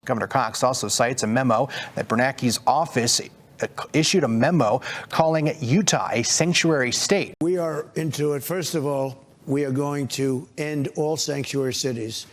Governor Cox also cites a memo that Bernanke's office issued a memo calling Utah a sanctuary state. We are into it. First of all, we are going to end all sanctuary cities.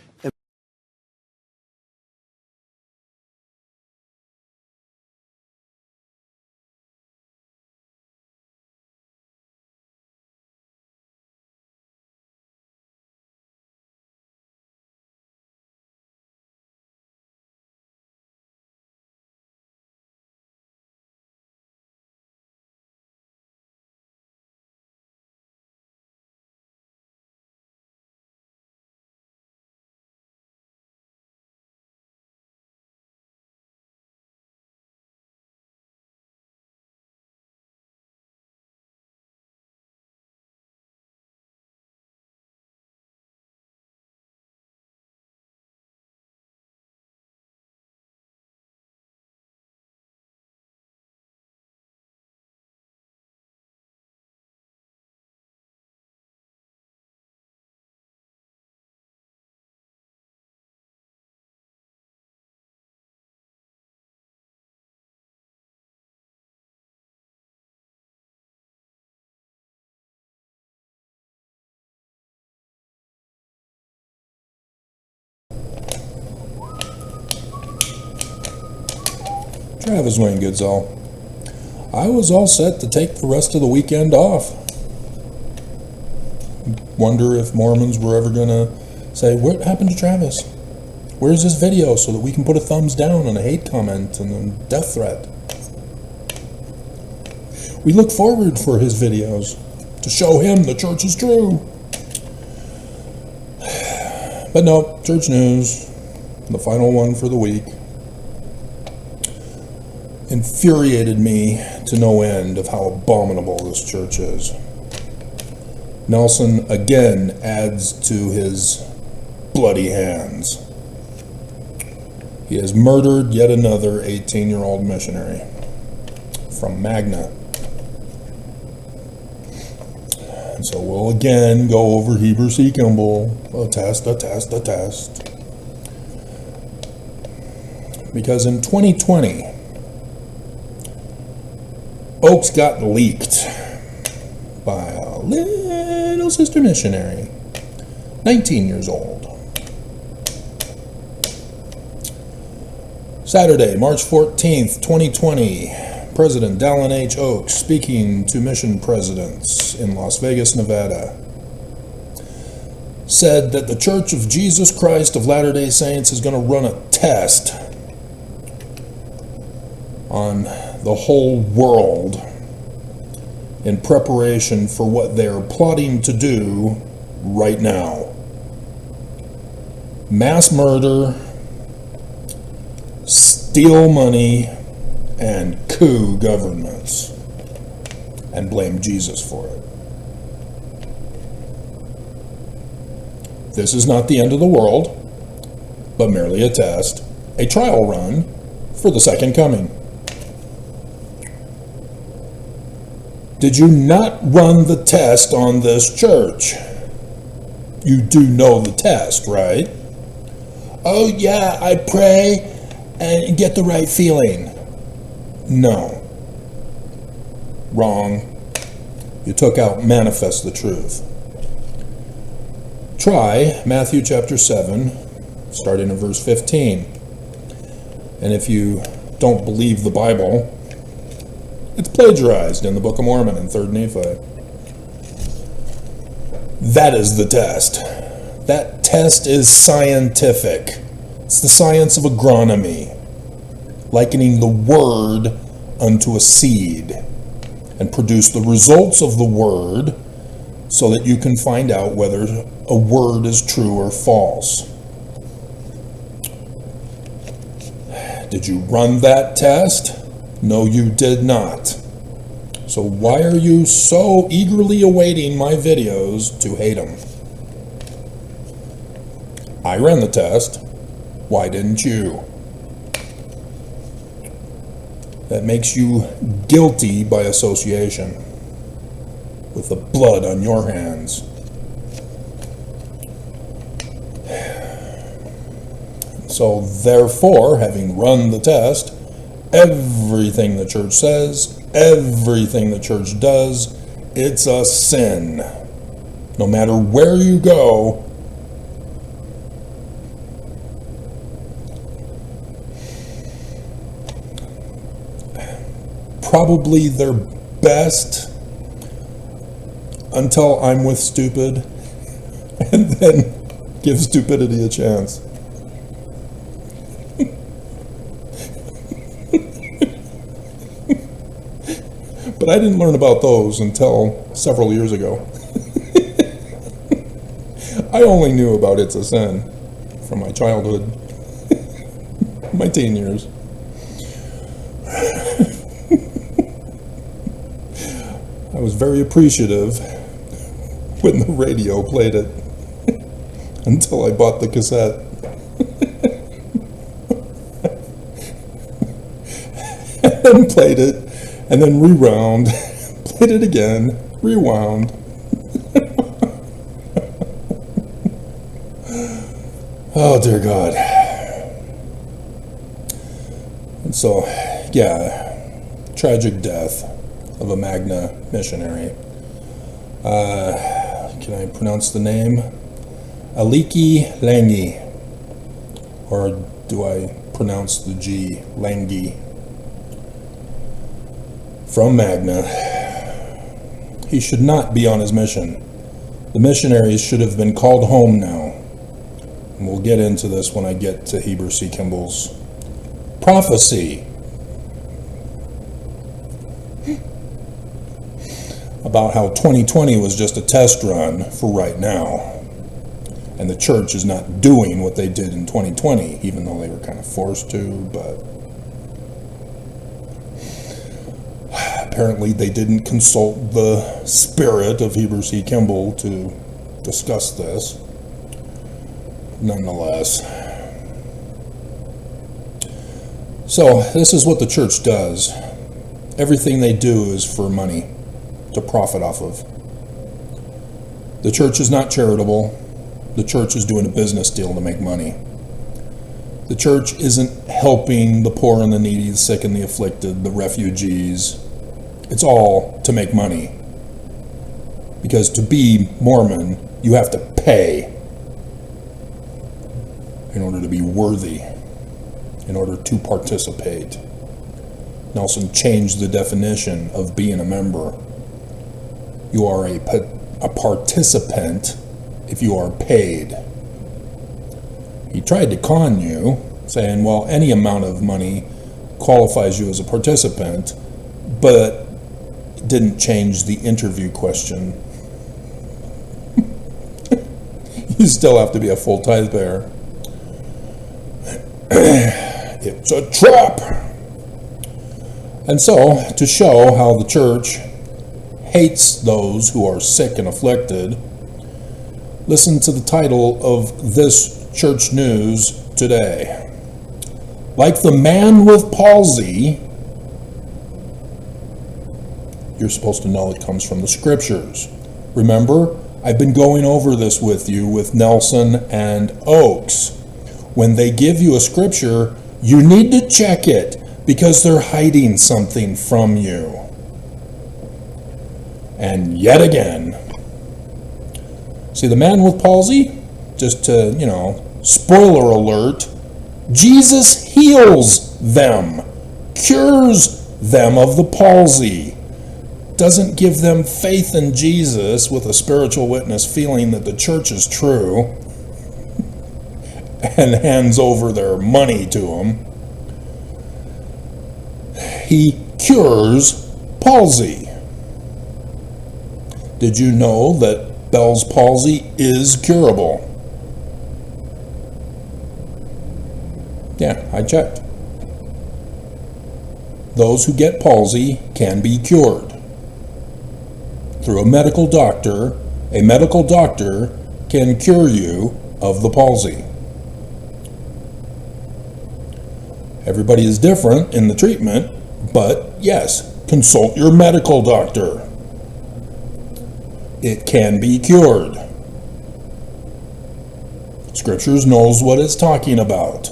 Travis Wayne Goodsall. I was all set to take the rest of the weekend off. Wonder if Mormons were ever going to say, what happened to Travis? Where's his video so that we can put a thumbs down and a hate comment and a death threat? We look forward for his videos to show him the church is true. But no, church news, the final one for the week, infuriated me to no end of how abominable this church is. Nelson again adds to his bloody hands. He has murdered yet another 18-year-old missionary from Magna. And so we'll again go over Heber C. Kimball, a test. Because in 2020, Oaks got leaked by a little sister missionary, 19 years old. Saturday, March 14th, 2020, President Dallin H. Oaks speaking to mission presidents in Las Vegas, Nevada, said that the Church of Jesus Christ of Latter-day Saints is going to run a test on the whole world in preparation for what they're plotting to do right now. Mass murder, steal money, and coup governments, and blame Jesus for it. This is not the end of the world, but merely a test, a trial run for the second coming. Did you not run the test on this church? You do know the test, right? Oh yeah, I pray and get the right feeling. No. Wrong. You took out manifest the truth. Try Matthew chapter 7, starting in verse 15. And if you don't believe the Bible, it's plagiarized in the Book of Mormon and 3rd Nephi. That is the test. That test is scientific. It's the science of agronomy, likening the word unto a seed, and produce the results of the word so that you can find out whether a word is true or false. Did you run that test? No, you did not. So why are you so eagerly awaiting my videos to hate them? I ran the test. Why didn't you? That makes you guilty by association, with the blood on your hands. So therefore, having run the test, everything the church says, everything the church does, it's a sin. No matter where you go, probably their best until I'm with stupid, and then give stupidity a chance. But I didn't learn about those until several years ago. I only knew about It's a Sin from my childhood, my teen years. I was very appreciative when the radio played it until I bought the cassette. And then played it, and then rewound, played it again, rewound. Oh, dear God. And so, yeah, tragic death of a Magna missionary. Can I pronounce the name? Aliki Langi. Or do I pronounce the G? Langi. From Magna. He should not be on his mission. The missionaries should have been called home now. And we'll get into this when I get to Heber C. Kimball's prophecy about how 2020 was just a test run for right now. And the church is not doing what they did in 2020, even though they were kind of forced to, but apparently they didn't consult the spirit of Heber C. Kimball to discuss this. Nonetheless. So, this is what the church does. Everything they do is for money, to profit off of. The church is not charitable. The church is doing a business deal to make money. The church isn't helping the poor and the needy, the sick and the afflicted, the refugees. It's all to make money. Because to be Mormon, you have to pay in order to be worthy, in order to participate. Nelson changed the definition of being a member. You are a participant if you are paid. He tried to con you, saying, well, any amount of money qualifies you as a participant, but didn't change the interview question. You still have to be a full tithe payer. It's a trap. And so, to show how the church hates those who are sick and afflicted, listen to the title of this church news today. Like the man with palsy, you're supposed to know it comes from the scriptures. Remember, I've been going over this with you with Nelson and SOAKS. When they give you a scripture, you need to check it because they're hiding something from you. And yet again, see the man with palsy? Just to, spoiler alert, Jesus heals them, cures them of the palsy. Doesn't give them faith in Jesus with a spiritual witness feeling that the church is true and hands over their money to them. He cures palsy. Did you know that Bell's palsy is curable? Yeah, I checked. Those who get palsy can be cured through a medical doctor. A medical doctor can cure you of the palsy. Everybody is different in the treatment, but yes, consult your medical doctor. It can be cured. Scriptures knows what it's talking about.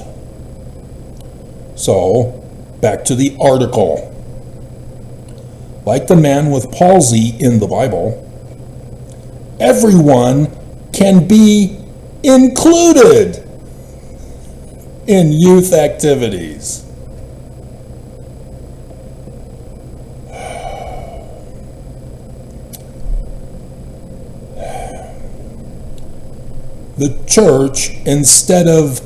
So, back to the article. Like the man with palsy in the Bible, everyone can be included in youth activities. The church, instead of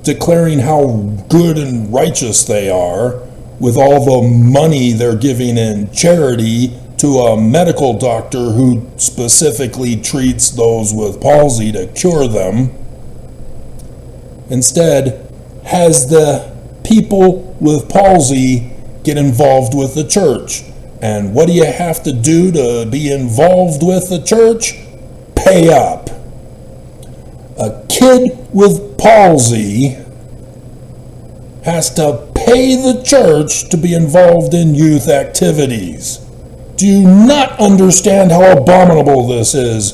declaring how good and righteous they are with all the money they're giving in charity to a medical doctor who specifically treats those with palsy to cure them, instead has the people with palsy get involved with the church. And what do you have to do to be involved with the church? Pay up. A kid with palsy has to pay the church to be involved in youth activities. Do you not understand how abominable this is?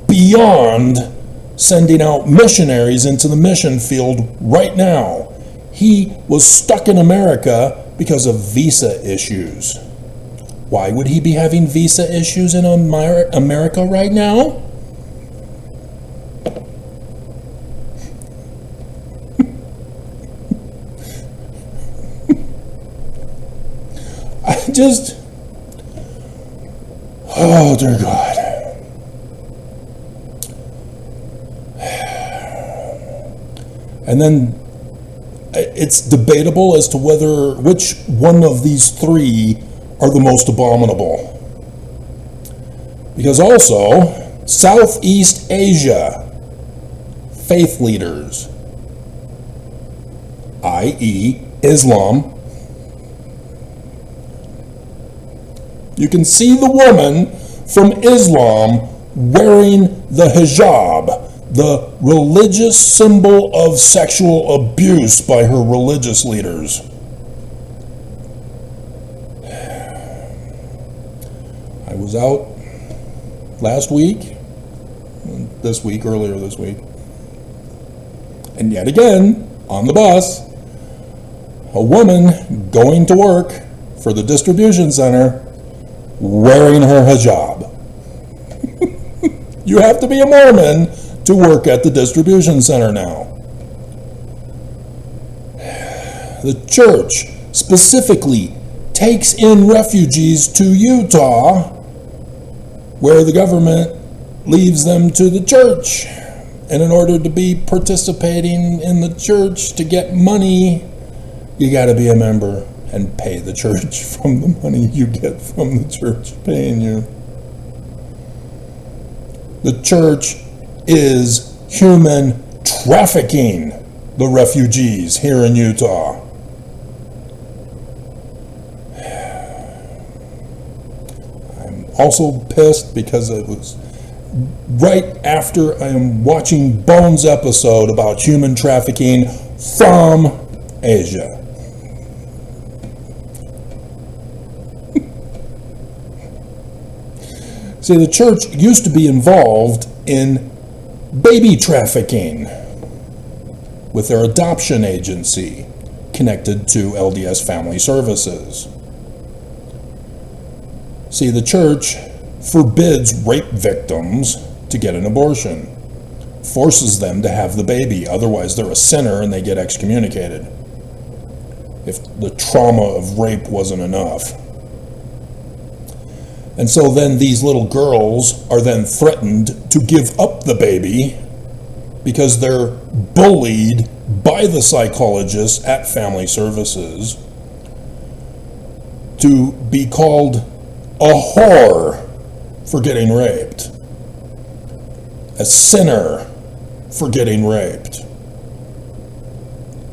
Beyond sending out missionaries into the mission field right now. He was stuck in America because of visa issues. Why would he be having visa issues in America right now? Oh dear God. And then it's debatable as to which one of these three are the most abominable. Because also, Southeast Asia, faith leaders, i.e. Islam, you can see the woman from Islam wearing the hijab, the religious symbol of sexual abuse by her religious leaders. I was out last week, earlier this week, and yet again, on the bus, a woman going to work for the distribution center wearing her hijab. You have to be a Mormon to work at the distribution center now. The church specifically takes in refugees to Utah, where the government leaves them to the church. And in order to be participating in the church to get money, you got to be a member and pay the church from the money you get from the church paying you. The church is human trafficking the refugees here in Utah. I'm also pissed because it was right after I am watching Bones' episode about human trafficking from Asia. See, the church used to be involved in baby trafficking with their adoption agency connected to LDS Family Services. See, the church forbids rape victims to get an abortion, forces them to have the baby, otherwise they're a sinner and they get excommunicated if the trauma of rape wasn't enough. And so then these little girls are then threatened to give up the baby because they're bullied by the psychologists at Family Services to be called a whore for getting raped, a sinner for getting raped.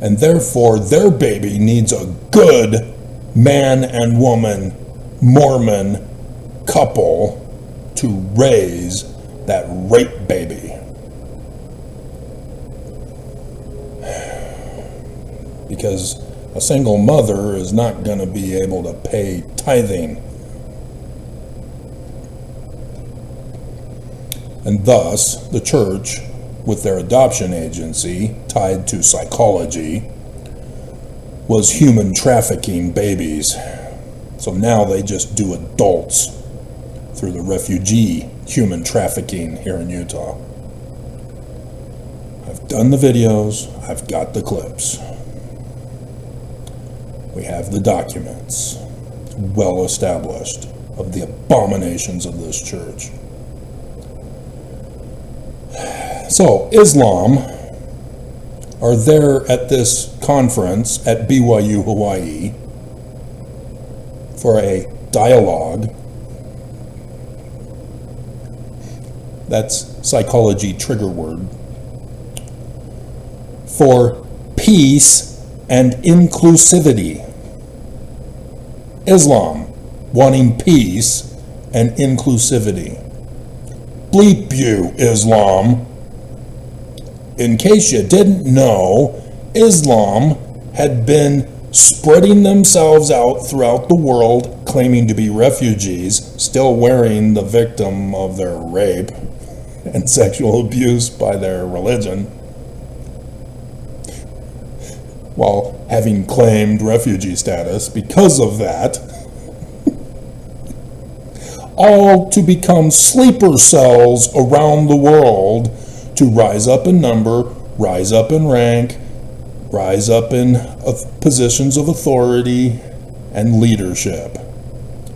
And therefore their baby needs a good man and woman, Mormon couple to raise that rape baby. Because a single mother is not going to be able to pay tithing. And thus, the church, with their adoption agency tied to psychology, was human trafficking babies. So now they just do adults through the refugee human trafficking here in Utah. I've done the videos, I've got the clips. We have the documents, well established, of the abominations of this church. So, Islam are there at this conference at BYU, Hawaii, for a dialogue. That's psychology trigger word. For peace and inclusivity. Islam wanting peace and inclusivity. Bleep you, Islam. In case you didn't know, Islam had been spreading themselves out throughout the world, claiming to be refugees, still wearing the victim of their rape and sexual abuse by their religion, while having claimed refugee status because of that, all to become sleeper cells around the world to rise up in number, rise up in rank, rise up in positions of authority and leadership.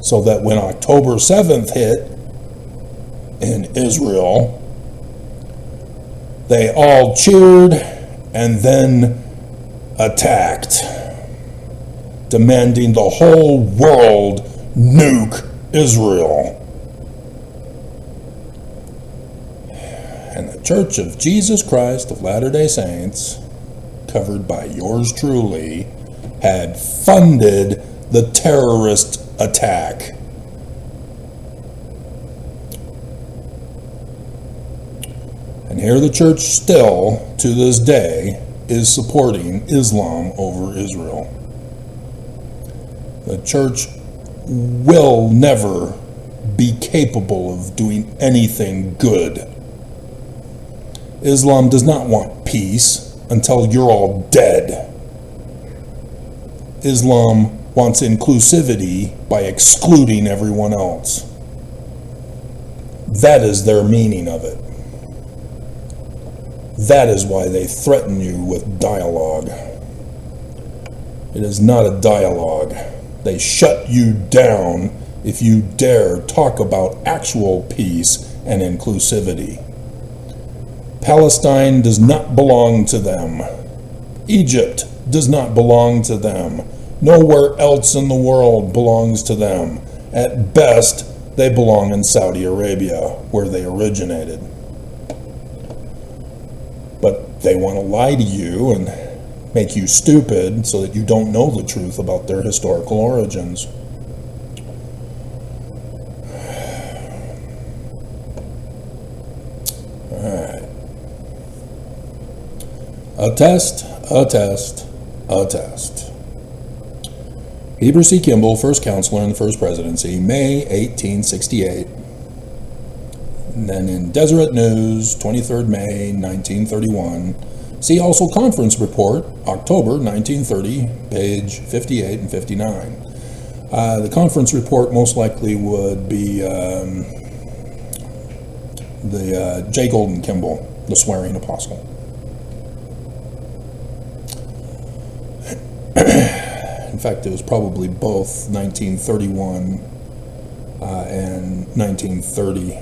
So that when October 7th hit in Israel, they all cheered and then attacked, demanding the whole world nuke Israel. And the Church of Jesus Christ of Latter-day Saints, covered by yours truly, had funded the terrorist attack. And here the church still, to this day, is supporting Islam over Israel. The church will never be capable of doing anything good. Islam does not want peace until you're all dead. Islam wants inclusivity by excluding everyone else. That is their meaning of it. That is why they threaten you with dialogue. It is not a dialogue. They shut you down if you dare talk about actual peace and inclusivity. Palestine does not belong to them. Egypt does not belong to them. Nowhere else in the world belongs to them. At best, they belong in Saudi Arabia, where they originated. But they want to lie to you and make you stupid so that you don't know the truth about their historical origins. Attest. Heber C. Kimball, first counselor in the first presidency, May 1868. And then in Deseret News, 23rd May 1931. See also conference report, October 1930, page 58 and 59. The conference report most likely would be the J. Golden Kimball, the swearing apostle. In fact, it was probably both 1931 and 1930,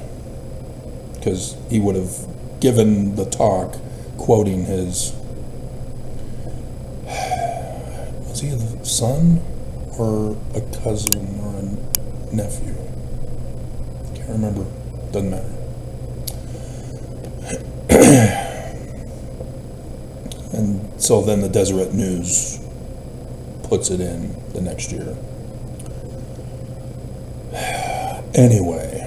because he would have given the talk quoting his, was he a son or a cousin or a nephew? Can't remember. Doesn't matter. And so then the Deseret News puts it in the next year. Anyway,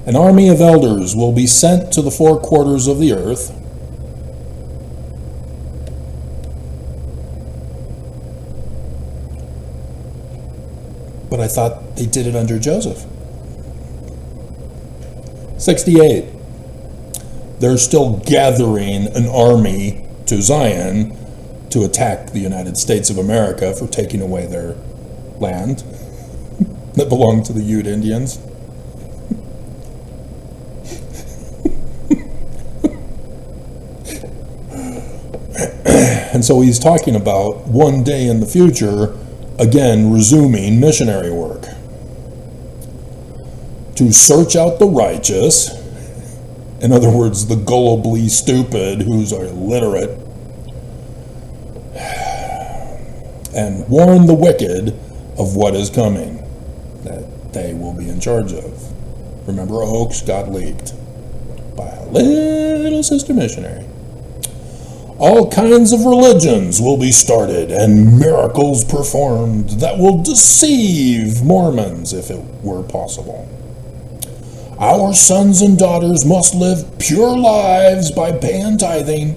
an army of elders will be sent to the four quarters of the earth but I thought they did it under Joseph. 68. They're still gathering an army to Zion to attack the United States of America for taking away their land that belonged to the Ute Indians. And so he's talking about one day in the future, again, resuming missionary work. To search out the righteous, in other words, the gullibly stupid who's illiterate, and warn the wicked of what is coming, that they will be in charge of. Remember, Oaks got leaked by a little sister missionary. All kinds of religions will be started and miracles performed that will deceive Mormons if it were possible. Our sons and daughters must live pure lives by paying tithing.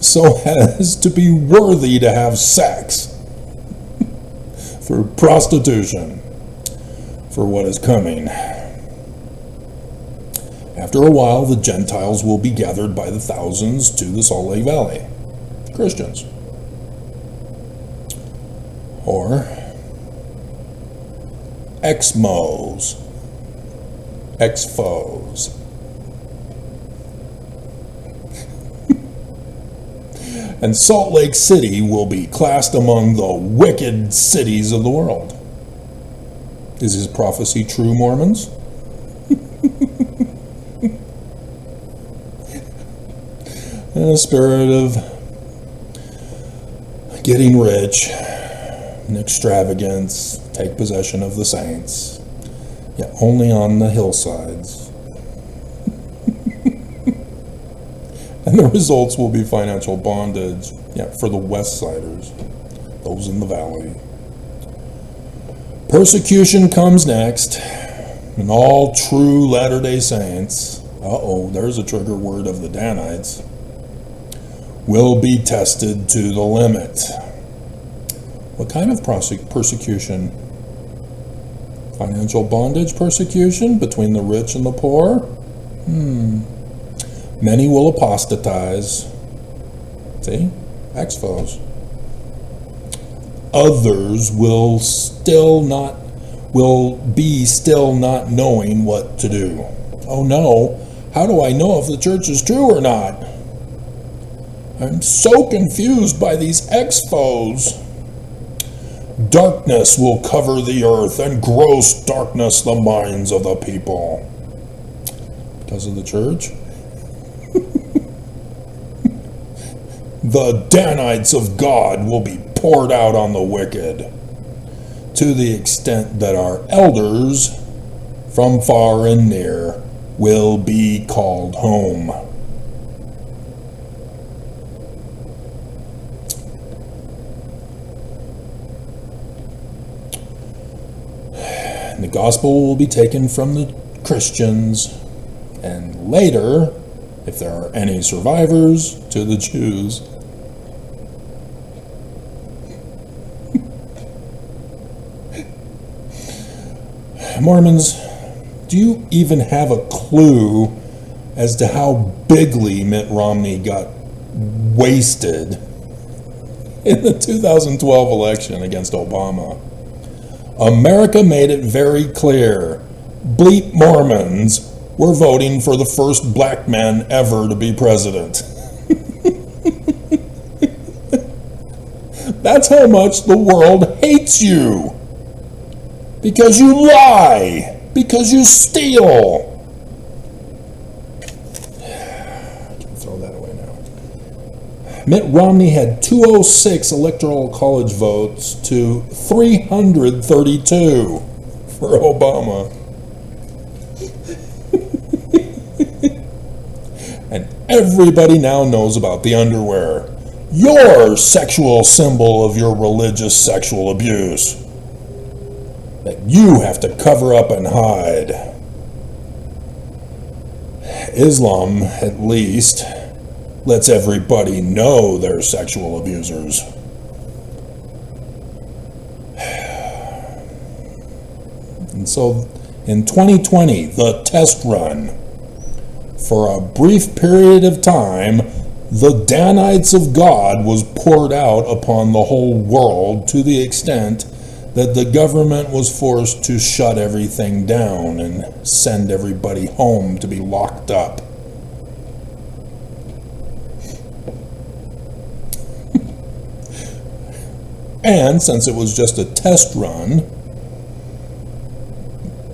So as to be worthy to have sex through prostitution for what is coming. After a while, the Gentiles will be gathered by the thousands to the Salt Lake Valley. Christians. Or ex-foes. And Salt Lake City will be classed among the wicked cities of the world. Is his prophecy true, Mormons? In a spirit of getting rich and extravagance, take possession of the saints, yet only on the hillsides. And the results will be financial bondage, for the West Siders, those in the valley. Persecution comes next, and all true Latter-day Saints, there's a trigger word of the Danites, will be tested to the limit. What kind of persecution? Financial bondage persecution between the rich and the poor? Many will apostatize. See? Ex-foes. Others will be still not knowing what to do. Oh no, how do I know if the church is true or not? I'm so confused by these ex-foes. Darkness will cover the earth, and gross darkness the minds of the people. Because of the church? The Danites of God will be poured out on the wicked, to the extent that our elders from far and near will be called home. And the gospel will be taken from the Christians, and later, if there are any survivors, to the Jews. Mormons, do you even have a clue as to how bigly Mitt Romney got wasted in the 2012 election against Obama? America made it very clear. Bleep Mormons were voting for the first black man ever to be president. That's how much the world hates you. Because you lie. Because you steal. I can throw that away now. Mitt Romney had 206 electoral college votes to 332 for Obama. And everybody now knows about the underwear. Your sexual symbol of your religious sexual abuse. That you have to cover up and hide. Islam, at least, lets everybody know they're sexual abusers. And so, in 2020, the test run for a brief period of time, the Danites of God was poured out upon the whole world to the extent that the government was forced to shut everything down and send everybody home to be locked up. And since it was just a test run,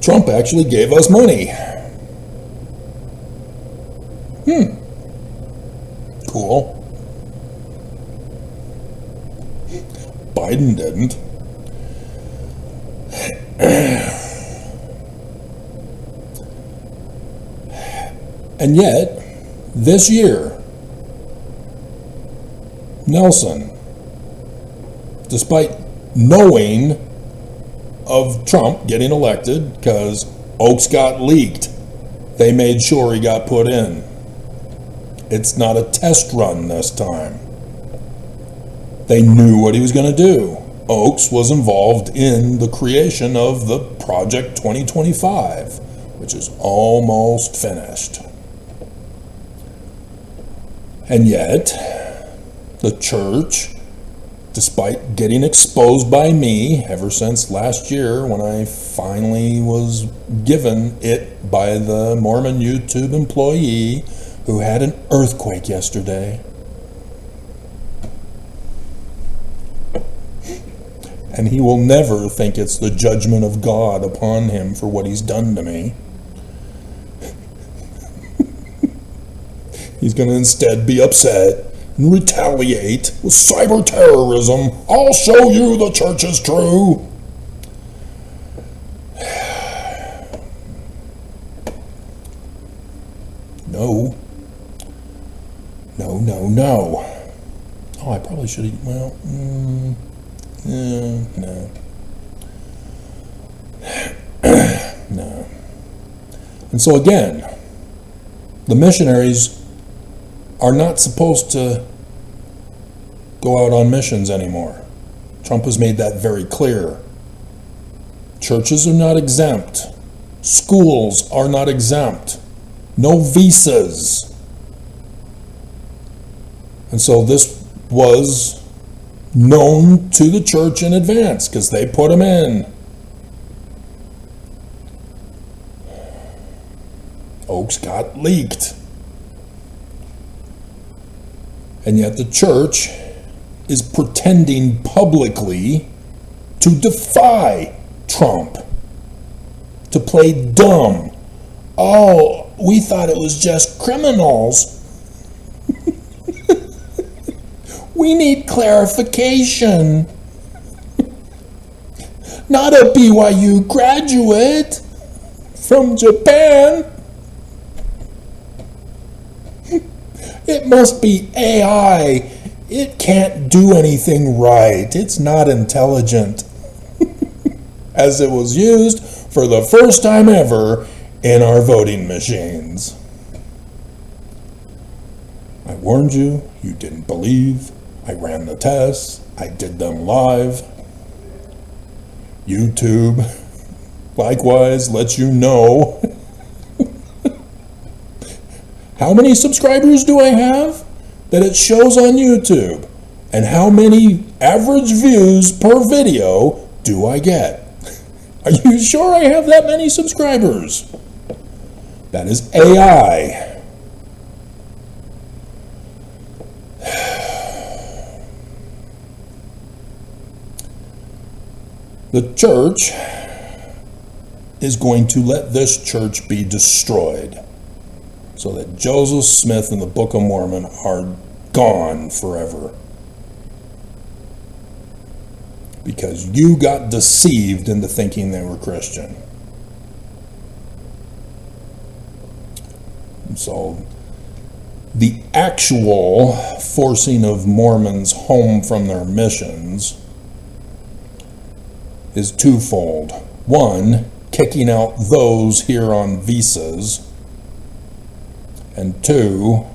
Trump actually gave us money. Cool. Biden didn't. And yet, this year, Nelson, despite knowing of Trump getting elected because Oaks got leaked, they made sure he got put in. It's not a test run this time. They knew what he was going to do. Oaks was involved in the creation of the Project 2025, which is almost finished. And yet, the church, despite getting exposed by me ever since last year when I finally was given it by the Mormon YouTube employee who had an earthquake yesterday, and he will never think it's the judgment of God upon him for what he's done to me. He's going to instead be upset and retaliate with cyber terrorism. I'll show you the church is true. No. No, no, no. Oh, I probably should have, well, no. No. And so again, the missionaries are not supposed to go out on missions anymore. Trump has made that very clear. Churches are not exempt. Schools are not exempt. No visas. And so this was known to the church in advance because they put them in. Oaks got leaked. And yet the church is pretending publicly to defy Trump, to play dumb. Oh, we thought it was just criminals. We need clarification. Not a BYU graduate from Japan. It must be AI. It can't do anything right. It's not intelligent. As it was used for the first time ever in our voting machines. I warned you, you didn't believe. I ran the tests. I did them live. YouTube, likewise, lets you know. How many subscribers do I have that it shows on YouTube? And how many average views per video do I get? Are you sure I have that many subscribers? That is AI. The church is going to let this church be destroyed so that Joseph Smith and the Book of Mormon are gone forever. Because you got deceived into thinking they were Christian. So the actual forcing of Mormons home from their missions is twofold. One, kicking out those here on visas. And two,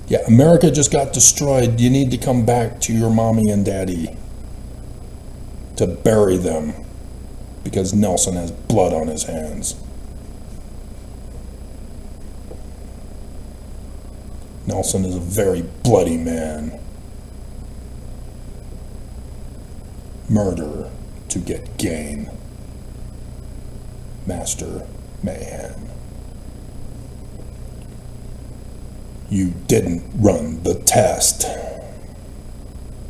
yeah, America just got destroyed. You need to come back to your mommy and daddy to bury them because Nelson has blood on his hands. Nelson is a very bloody man. Murder to get gain. Master Mayhem. You didn't run the test.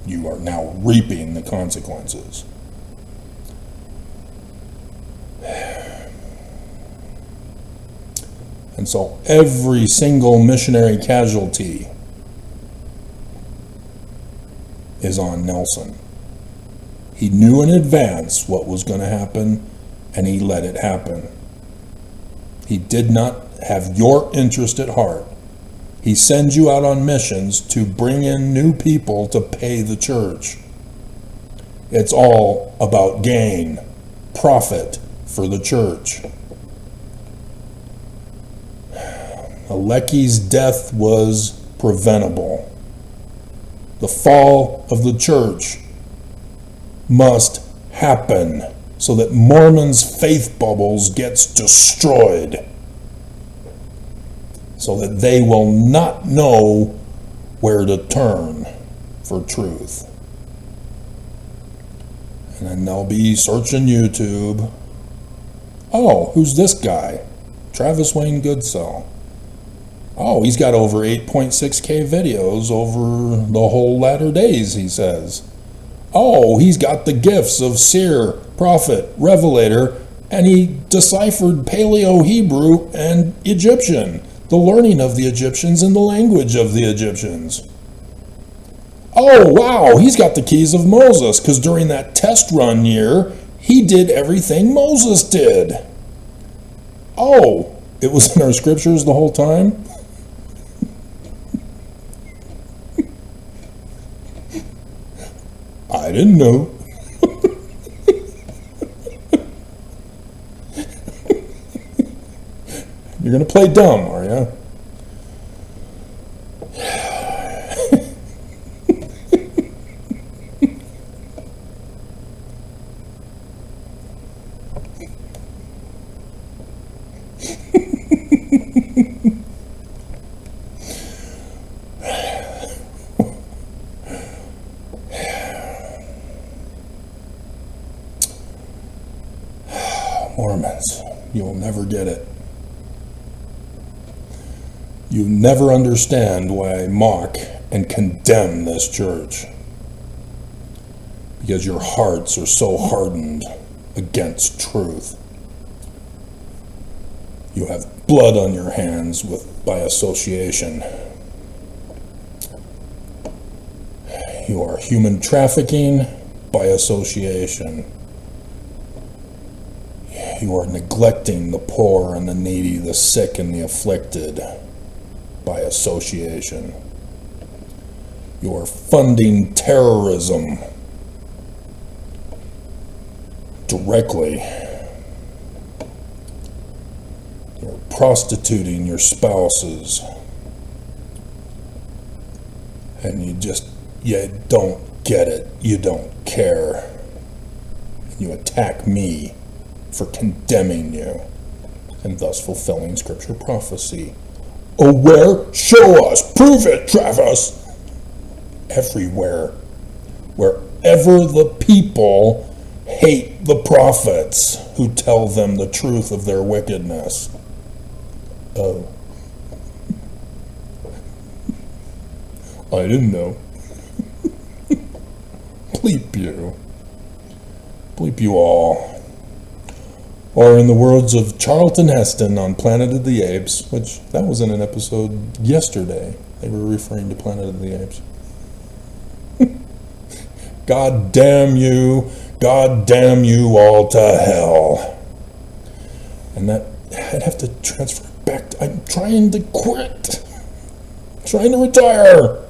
You are now reaping the consequences. And so every single missionary casualty is on Nelson. He knew in advance what was going to happen, and he let it happen. He did not have your interest at heart. He sends you out on missions to bring in new people to pay the church. It's all about gain, profit for the church. Alecki's death was preventable. The fall of the church must happen so that Mormons' faith bubbles gets destroyed, so that they will not know where to turn for truth. And then they'll be searching YouTube. Oh, who's this guy? Travis Wayne Goodsell. Oh, he's got over 8.6K videos over the whole latter days, he says. Oh, he's got the gifts of seer, prophet, revelator, and he deciphered Paleo-Hebrew and Egyptian, the learning of the Egyptians and the language of the Egyptians. Oh, wow, he's got the keys of Moses, because during that test run year, he did everything Moses did. Oh, it was in our scriptures the whole time? I didn't know. You're going to play dumb, are you? Mormons, you'll never get it. You never understand why I mock and condemn this church. Because your hearts are so hardened against truth. You have blood on your hands by association. You are human trafficking by association. You are neglecting the poor and the needy, the sick and the afflicted by association. You are funding terrorism directly. You're prostituting your spouses. And you don't get it. You don't care. You attack me for condemning you and thus fulfilling scripture prophecy. Oh, where? Show us. Prove it, Travis. Everywhere. Wherever the people hate the prophets who tell them the truth of their wickedness. Oh. I didn't know. Bleep you. Bleep you all. Or in the words of Charlton Heston on Planet of the Apes, which that was in an episode yesterday. They were referring to Planet of the Apes. God damn you all to hell. And that, I'd have to transfer back. I'm trying to quit. I'm trying to retire.